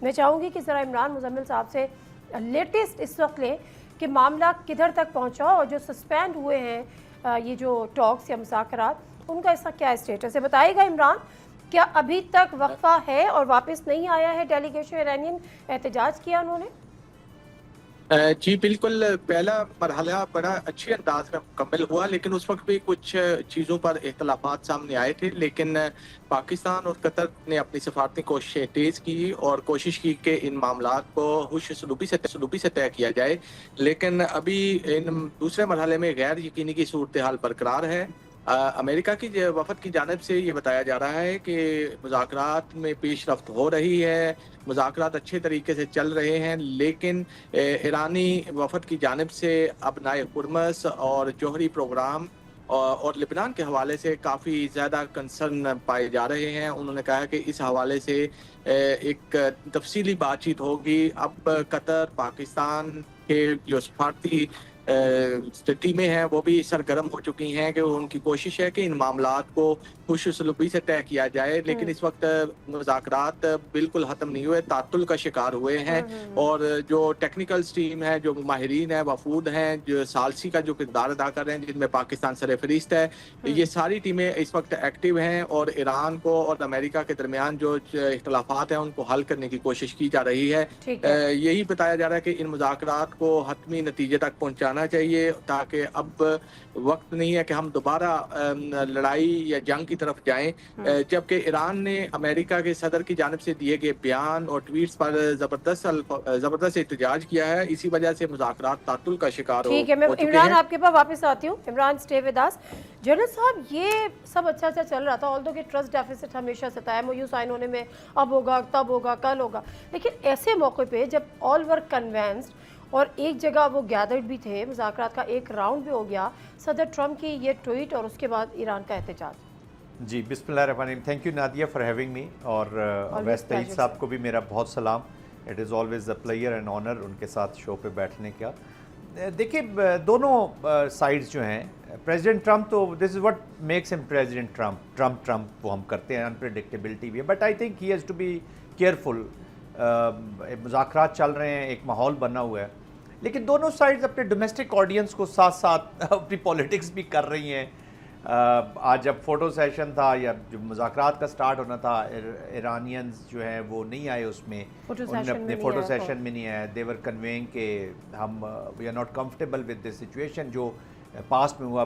میں چاہوں گی کہ ذرا عمران مزمل صاحب سے لیٹسٹ اس وقت لیں کہ معاملہ کدھر تک پہنچا اور جو سسپینڈ ہوئے ہیں یہ جو ٹاکس یا مذاکرات ان کا اس کا کیا اسٹیٹس ہے. بتائیے گا عمران, کیا ابھی تک وقفہ ہے اور واپس نہیں آیا ہے ڈیلیگیشن ایرانین, احتجاج کیا انہوں نے؟ جی بالکل, پہلا مرحلہ بڑا اچھے انداز میں مکمل ہوا, لیکن اس وقت بھی کچھ چیزوں پر اختلافات سامنے آئے تھے. لیکن پاکستان اور قطر نے اپنی سفارتی کوششیں تیز کی اور کوشش کی کہ ان معاملات کو ہوش سلوکی سے طے کیا جائے. لیکن ابھی ان دوسرے مرحلے میں غیر یقینی کی صورتحال برقرار ہے. امریکہ کی وفد کی جانب سے یہ بتایا جا رہا ہے کہ مذاکرات میں پیش رفت ہو رہی ہے, مذاکرات اچھے طریقے سے چل رہے ہیں, لیکن ایرانی وفد کی جانب سے ابنائے ہرمز اور جوہری پروگرام اور لبنان کے حوالے سے کافی زیادہ کنسرن پائے جا رہے ہیں. انہوں نے کہا کہ اس حوالے سے ایک تفصیلی بات چیت ہوگی. اب قطر, پاکستان کے جو سفارتی ٹیمیں ہیں وہ بھی سرگرم ہو چکی ہیں کہ ان کی کوشش ہے کہ ان معاملات کو خوش سلوکی سے طے کیا جائے. لیکن اس وقت مذاکرات بالکل ختم نہیں ہوئے, تعطل کا شکار ہوئے ہیں. اور جو ٹیکنیکل ٹیم ہے, جو ماہرین ہیں, وفود ہیں, جو ثالثی کا جو کردار ادا کر رہے ہیں جن میں پاکستان سرفہرست ہے, یہ ساری ٹیمیں اس وقت ایکٹیو ہیں اور ایران کو اور امریکہ کے درمیان جو اختلافات ہیں ان کو حل کرنے کی کوشش کی جا رہی ہے. یہی بتایا جا رہا ہے کہ ان مذاکرات کو حتمی نتیجے تک پہنچانا چاہیے, تاکہ اب وقت نہیں ہے کہ ہم دوبارہ لڑائی یا جنگ کی طرف جائیں. جبکہ ایران نے امریکہ کے صدر کی جانب سے دیے گئے بیان اور ٹویٹس پر زبردست احتجاج کیا ہے. اسی وجہ سے مذاکرات تعطل کا شکار ہو چکے ہیں. ٹھیک ہے, میں عمران آپ کے پاس واپس آتی ہوں. Imran stay with us. General صاحب, یہ سب اچھا چل رہا تھا, آلدو کہ ٹرسٹ ڈیفیسٹ ہمیشہ ستایا, ایم او یو سائن ہونے میں اب ہوگا, تب ہوگا, کل ہوگا, لیکن ایسے موقع پہ جب آل ور کنونسڈ اور ایک جگہ وہ گیدرڈ بھی تھے, مذاکرات کا ایک راؤنڈ بھی ہو گیا, صدر ٹرمپ کی یہ ٹویٹ اور اس کے بعد ایران کا احتجاج. جی بسم اللہ الرحمن الرحیم. Thank you Nadia for having me, اور اویس طعید صاحب کو بھی میرا بہت سلام. It is always a pleasure and honour ان کے ساتھ شو پہ بیٹھنے کا. دیکھیے دونوں سائڈز جو ہیں, پریزیڈنٹ ٹرمپ تو دس از واٹ میکس ہم پریزیڈنٹ ٹرمپ وہ ہم کرتے ہیں, انپریڈکٹیبلٹی بھی ہے, but I think he has to be careful. مذاکرات چل رہے ہیں, ایک ماحول بنا ہوا ہے, لیکن دونوں سائڈز اپنے ڈومیسٹک آڈینس کو ساتھ ساتھ اپنی پولیٹکس بھی کر رہی ہیں. آج جب فوٹو سیشن تھا یا جو مذاکرات کا سٹارٹ ہونا تھا, ایرانینز جو ہیں وہ نہیں آئے اس میں, انہوں نے اپنے فوٹو سیشن میں نہیں آئے. دے ور کنویئنگ کہ ہم we are not comfortable with this situation جو پاسٹ میں ہوا.